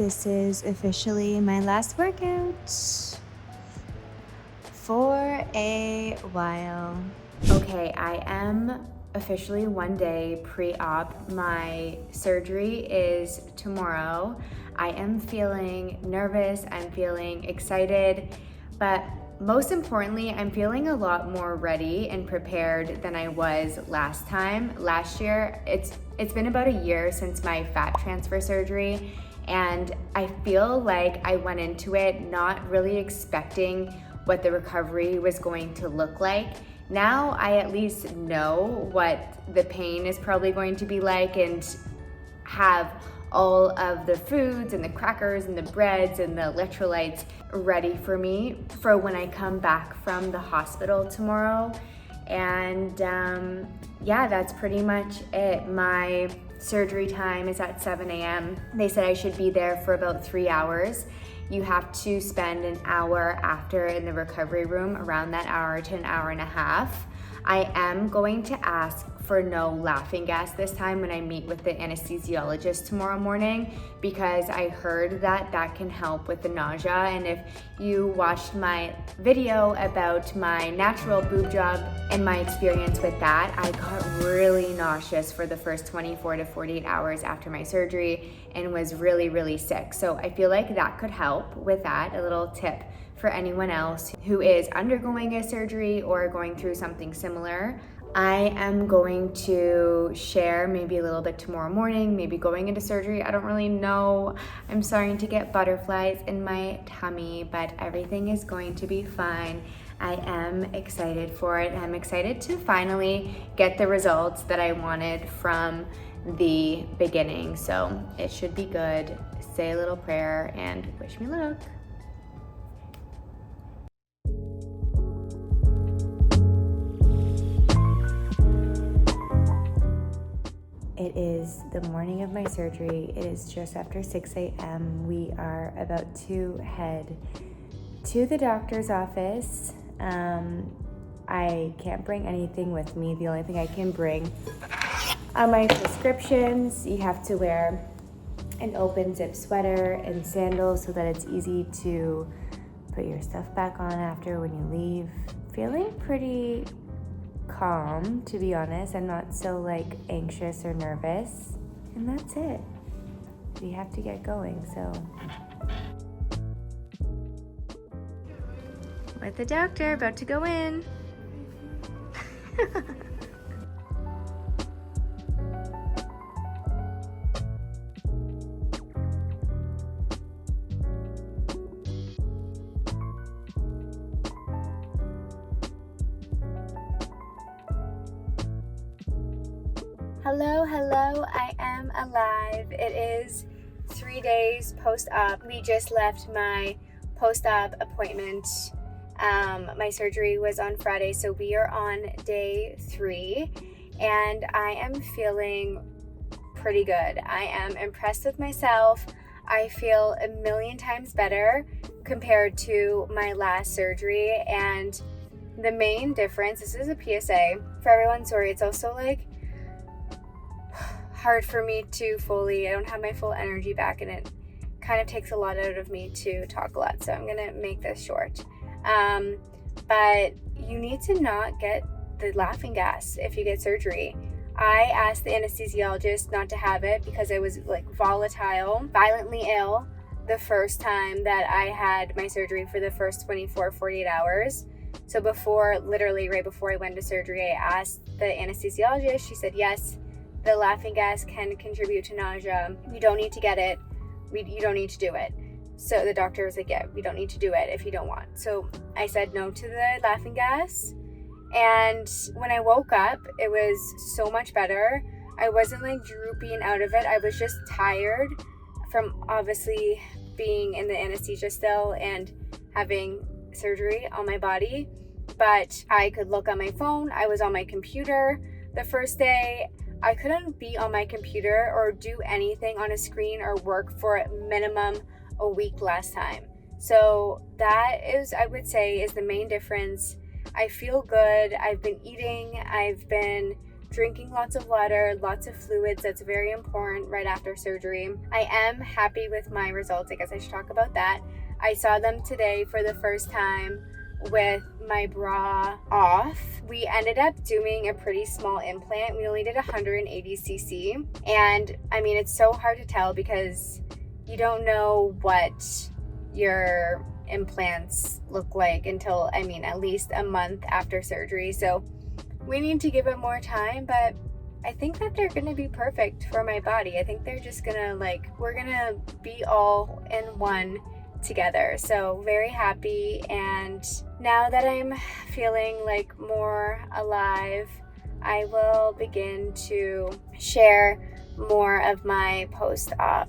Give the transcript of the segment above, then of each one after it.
This is officially my last workout for a while. Okay, I am officially one day pre-op. My surgery is tomorrow. I am feeling nervous, I'm feeling excited, but most importantly, I'm feeling a lot more ready and prepared than I was last time. Last year, it's been about a year since my fat transfer surgery, and I feel like I went into it not really expecting what the recovery was going to look like. Now I at least know what the pain is probably going to be like and have all of the foods and the crackers and the breads and the electrolytes ready for me for when I come back from the hospital tomorrow. And yeah, that's pretty much it. My surgery time is at 7 a.m. They said I should be there for about 3 hours. You have to spend an hour after in the recovery room, around that hour to an hour and a half. I am going to ask for no laughing gas this time when I meet with the anesthesiologist tomorrow morning, because I heard that that can help with the nausea. And if you watched my video about my natural boob job and my experience with that, I got really nauseous for the first 24 to 48 hours after my surgery and was really, really sick. So I feel like that could help with that, a little tip for anyone else who is undergoing a surgery or going through something similar. I am going to share maybe a little bit tomorrow morning, maybe going into surgery. I don't really know. I'm starting to get butterflies in my tummy, but everything is going to be fine. I am excited for it. I'm excited to finally get the results that I wanted from the beginning. So it should be good. Say a little prayer and wish me luck. It is the morning of my surgery. It is just after 6 a.m. We are about to head to the doctor's office. I can't bring anything with me. The only thing I can bring are my prescriptions. You have to wear an open zip sweater and sandals so that it's easy to put your stuff back on after when you leave. Feeling pretty calm, to be honest. I'm not so anxious or nervous, and that's it. We have to get going. So with the doctor, about to go in. Hello, I am alive. It is 3 days post-op. We just left my post-op appointment. My surgery was on Friday, so we are on day 3, and I am feeling pretty good. I am impressed with myself. I feel a million times better compared to my last surgery, and the main difference, this is a PSA for everyone, sorry, it's also hard for me to I don't have my full energy back, and it kind of takes a lot out of me to talk a lot, so I'm gonna make this short. But you need to not get the laughing gas if you get surgery. I asked the anesthesiologist not to have it because I was violently ill the first time that I had my surgery for the first 48 hours. So literally right before I went to surgery, I asked the anesthesiologist. She said, yes, the laughing gas can contribute to nausea. You don't need to get it. You don't need to do it. So the doctor was like, yeah, we don't need to do it if you don't want. So I said no to the laughing gas. And when I woke up, it was so much better. I wasn't drooping out of it. I was just tired from obviously being in the anesthesia still and having surgery on my body. But I could look on my phone. I was on my computer the first day. I couldn't be on my computer or do anything on a screen or work for a minimum a week last time. So that is, I would say, is the main difference. I feel good. I've been eating. I've been drinking lots of water, lots of fluids. That's very important right after surgery. I am happy with my results. I guess I should talk about that. I saw them today for the first time with my bra off. We ended up doing a pretty small implant. We only did 180 cc. And I mean, it's so hard to tell because you don't know what your implants look like until, I mean, at least a month after surgery. So we need to give it more time, but I think that they're gonna be perfect for my body. I think they're just gonna we're gonna be all in one together. So very happy. And now that I'm feeling like more alive, I will begin to share more of my post-op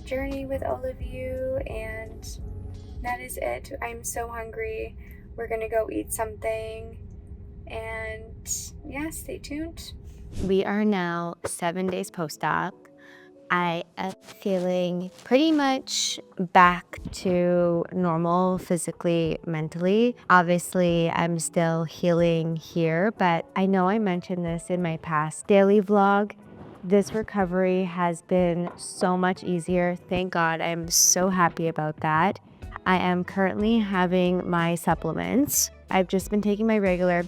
journey with all of you. And that is it. I'm so hungry. We're gonna go eat something. And yeah, stay tuned. We are now 7 days post-op. I am feeling pretty much back to normal physically, mentally. Obviously, I'm still healing here, but I know I mentioned this in my past daily vlog. This recovery has been so much easier. Thank God. I'm so happy about that. I am currently having my supplements. I've just been taking my regular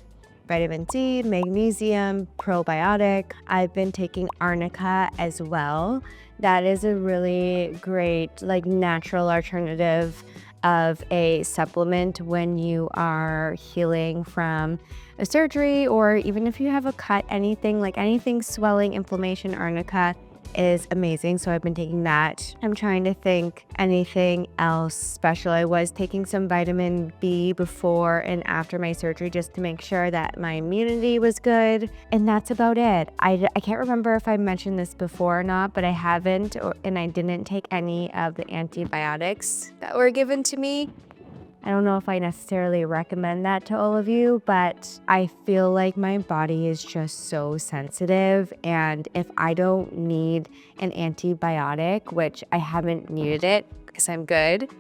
vitamin C, magnesium, probiotic. I've been taking arnica as well. That is a really great, natural alternative of a supplement when you are healing from a surgery, or even if you have a cut, anything swelling, inflammation, arnica is amazing. So I've been taking that. I'm trying to think anything else special. I was taking some vitamin B before and after my surgery just to make sure that my immunity was good. And that's about it. I can't remember if I mentioned this before or not, but I haven't, and I didn't take any of the antibiotics that were given to me. I don't know if I necessarily recommend that to all of you, but I feel like my body is just so sensitive. And if I don't need an antibiotic, which I haven't needed it because I'm good,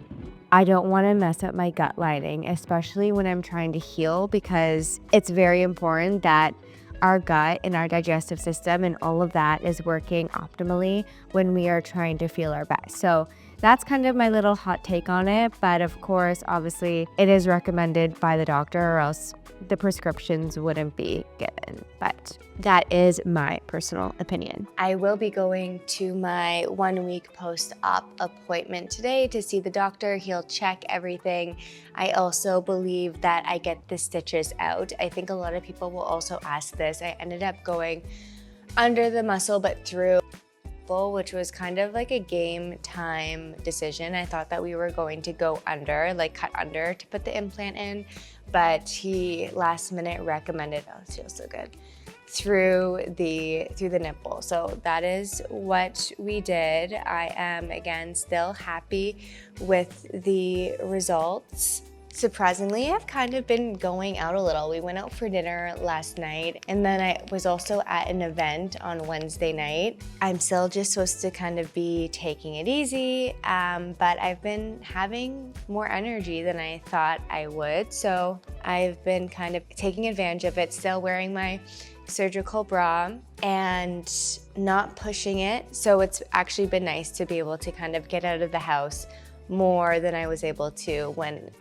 I don't want to mess up my gut lining, especially when I'm trying to heal, because it's very important that our gut and our digestive system and all of that is working optimally when we are trying to feel our best. So that's kind of my little hot take on it. But of course, obviously, it is recommended by the doctor, or else the prescriptions wouldn't be given. But that is my personal opinion. I will be going to my 1 week post-op appointment today to see the doctor. He'll check everything. I also believe that I get the stitches out. I think a lot of people will also ask this. I ended up going under the muscle, but through, which was kind of like a game time decision. I thought that we were going to go under, cut under to put the implant in, but he last minute recommended, oh, it feels so good, through the nipple. So that is what we did. I am, again, still happy with the results. Surprisingly, I've kind of been going out a little. We went out for dinner last night, and then I was also at an event on Wednesday night. I'm still just supposed to kind of be taking it easy, but I've been having more energy than I thought I would. So I've been kind of taking advantage of it, still wearing my surgical bra and not pushing it. So it's actually been nice to be able to kind of get out of the house more than I was able to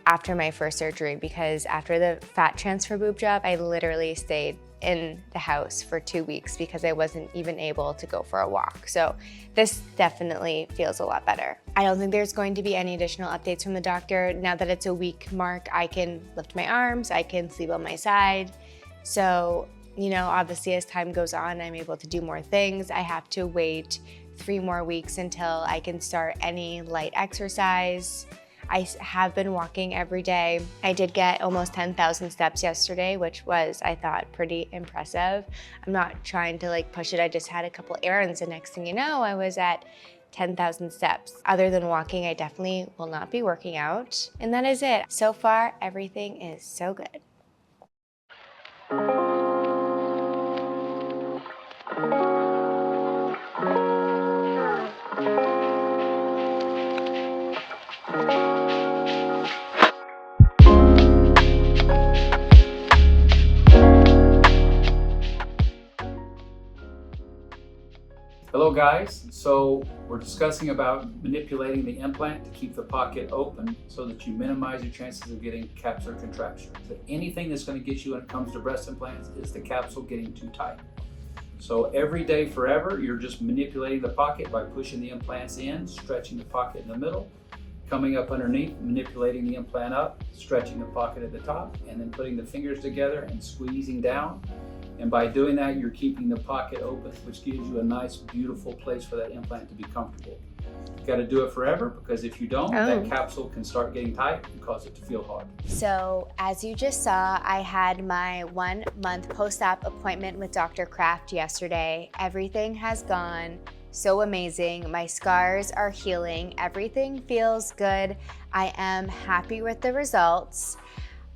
after my first surgery, because after the fat transfer boob job, I literally stayed in the house for 2 weeks because I wasn't even able to go for a walk. So this definitely feels a lot better. I don't think there's going to be any additional updates from the doctor. Now that it's a week mark, I can lift my arms, I can sleep on my side. So, obviously as time goes on, I'm able to do more things. I have to wait 3 more weeks until I can start any light exercise. I have been walking every day. I did get almost 10,000 steps yesterday, which was, I thought, pretty impressive. I'm not trying to push it. I just had a couple errands, and next thing you know, I was at 10,000 steps. Other than walking, I definitely will not be working out. And that is it. So far, everything is so good. guys, so we're discussing about manipulating the implant to keep the pocket open so that you minimize your chances of getting capsular contracture. So anything that's going to get you when it comes to breast implants is the capsule getting too tight. So every day forever, you're just manipulating the pocket by pushing the implants in, stretching the pocket in the middle, coming up underneath, manipulating the implant up, stretching the pocket at the top, and then putting the fingers together and squeezing down. And by doing that, you're keeping the pocket open, which gives you a nice, beautiful place for that implant to be comfortable. You got to do it forever, because if you don't, that capsule can start getting tight and cause it to feel hard. So as you just saw, I had my 1 month post-op appointment with Dr. Kraft yesterday. Everything has gone so amazing. My scars are healing. Everything feels good. I am happy with the results.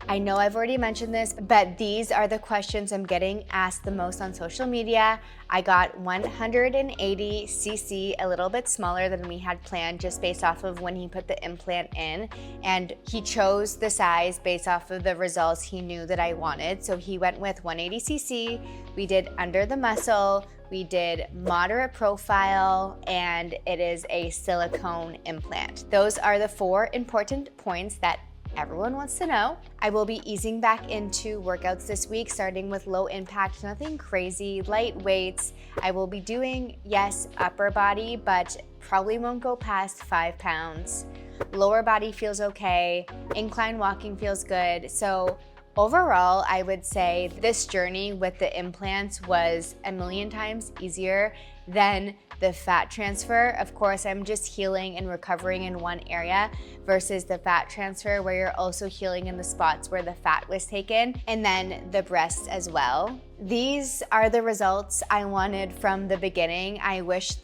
I know I've already mentioned this, but these are the questions I'm getting asked the most on social media. I got 180 cc, a little bit smaller than we had planned, just based off of when he put the implant in. And he chose the size based off of the results he knew that I wanted. So he went with 180 cc. We did under the muscle, we did moderate profile, and it is a silicone implant. Those are the 4 important points that everyone wants to know. I will be easing back into workouts this week, starting with low impact, nothing crazy, light weights. I will be doing, yes, upper body, but probably won't go past 5 pounds. Lower body feels okay. Incline walking feels good. So overall, I would say this journey with the implants was a million times easier than the fat transfer. Of course, I'm just healing and recovering in one area versus the fat transfer where you're also healing in the spots where the fat was taken, and then the breasts as well. These are the results I wanted from the beginning. I wish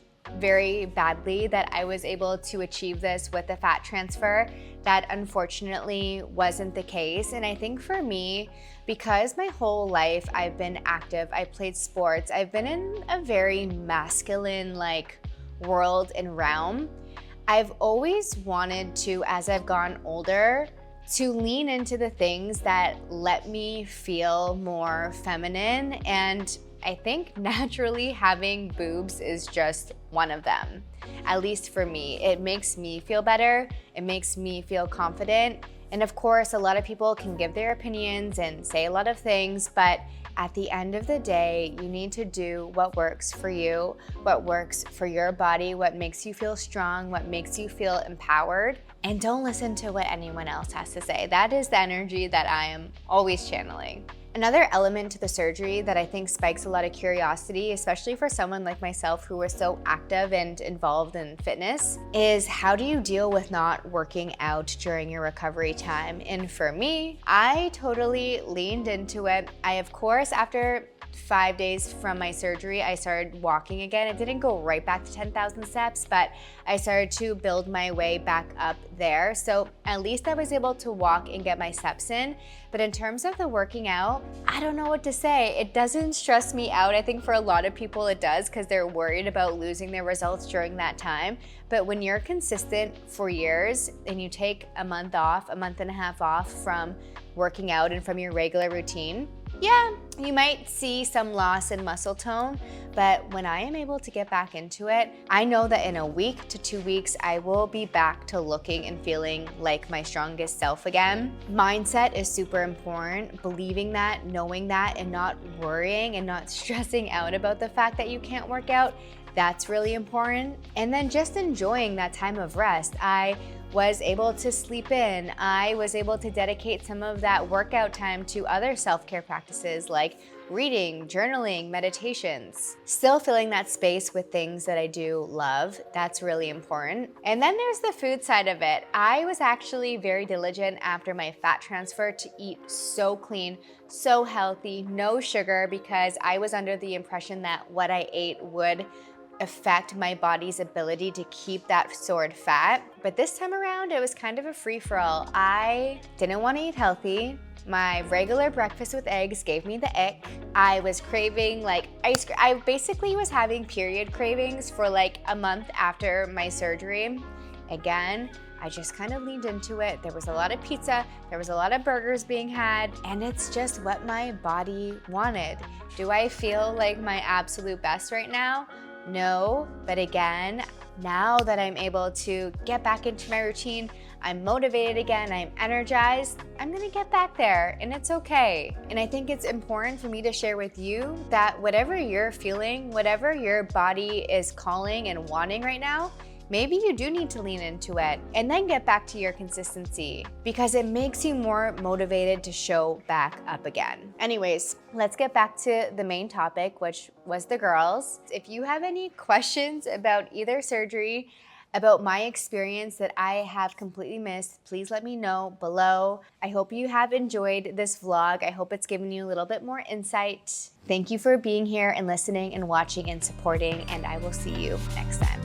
very badly that I was able to achieve this with the fat transfer. That unfortunately wasn't the case. And I think for me, because my whole life I've been active, I played sports, I've been in a very masculine world and realm, I've always wanted to, as I've gone older, to lean into the things that let me feel more feminine. And I think naturally having boobs is just one of them. At least for me, it makes me feel better. It makes me feel confident. And of course, a lot of people can give their opinions and say a lot of things, but at the end of the day, you need to do what works for you, what works for your body, what makes you feel strong, what makes you feel empowered. And don't listen to what anyone else has to say. That is the energy that I am always channeling. Another element to the surgery that I think spikes a lot of curiosity, especially for someone like myself who was so active and involved in fitness, is how do you deal with not working out during your recovery time? And for me, I totally leaned into it. I, of course, after 5 days from my surgery, I started walking again. It didn't go right back to 10,000 steps, but I started to build my way back up there. So at least I was able to walk and get my steps in. But in terms of the working out, I don't know what to say. It doesn't stress me out. I think for a lot of people it does because they're worried about losing their results during that time. But when you're consistent for years and you take a month off, a month and a half off from working out and from your regular routine, yeah, you might see some loss in muscle tone, but when I am able to get back into it, I know that in a week to 2 weeks, I will be back to looking and feeling like my strongest self again. Mindset is super important. Believing that, knowing that, and not worrying and not stressing out about the fact that you can't work out, that's really important. And then just enjoying that time of rest. I was able to sleep in. I was able to dedicate some of that workout time to other self-care practices like reading, journaling, meditations. Still filling that space with things that I do love. That's really important. And then there's the food side of it. I was actually very diligent after my fat transfer to eat so clean, so healthy, no sugar, because I was under the impression that what I ate would affect my body's ability to keep that stored fat. But this time around, it was kind of a free-for-all. I didn't want to eat healthy. My regular breakfast with eggs gave me the ick. I was craving ice cream. I basically was having period cravings for a month after my surgery. Again, I just kind of leaned into it. There was a lot of pizza, there was a lot of burgers being had, and it's just what my body wanted. Do I feel like my absolute best right now? No, but again, now that I'm able to get back into my routine, I'm motivated again, I'm energized, I'm gonna get back there and it's okay. And I think it's important for me to share with you that whatever you're feeling, whatever your body is calling and wanting right now, maybe you do need to lean into it and then get back to your consistency because it makes you more motivated to show back up again. Anyways, let's get back to the main topic, which was the girls. If you have any questions about either surgery, about my experience that I have completely missed, please let me know below. I hope you have enjoyed this vlog. I hope it's given you a little bit more insight. Thank you for being here and listening and watching and supporting, and I will see you next time.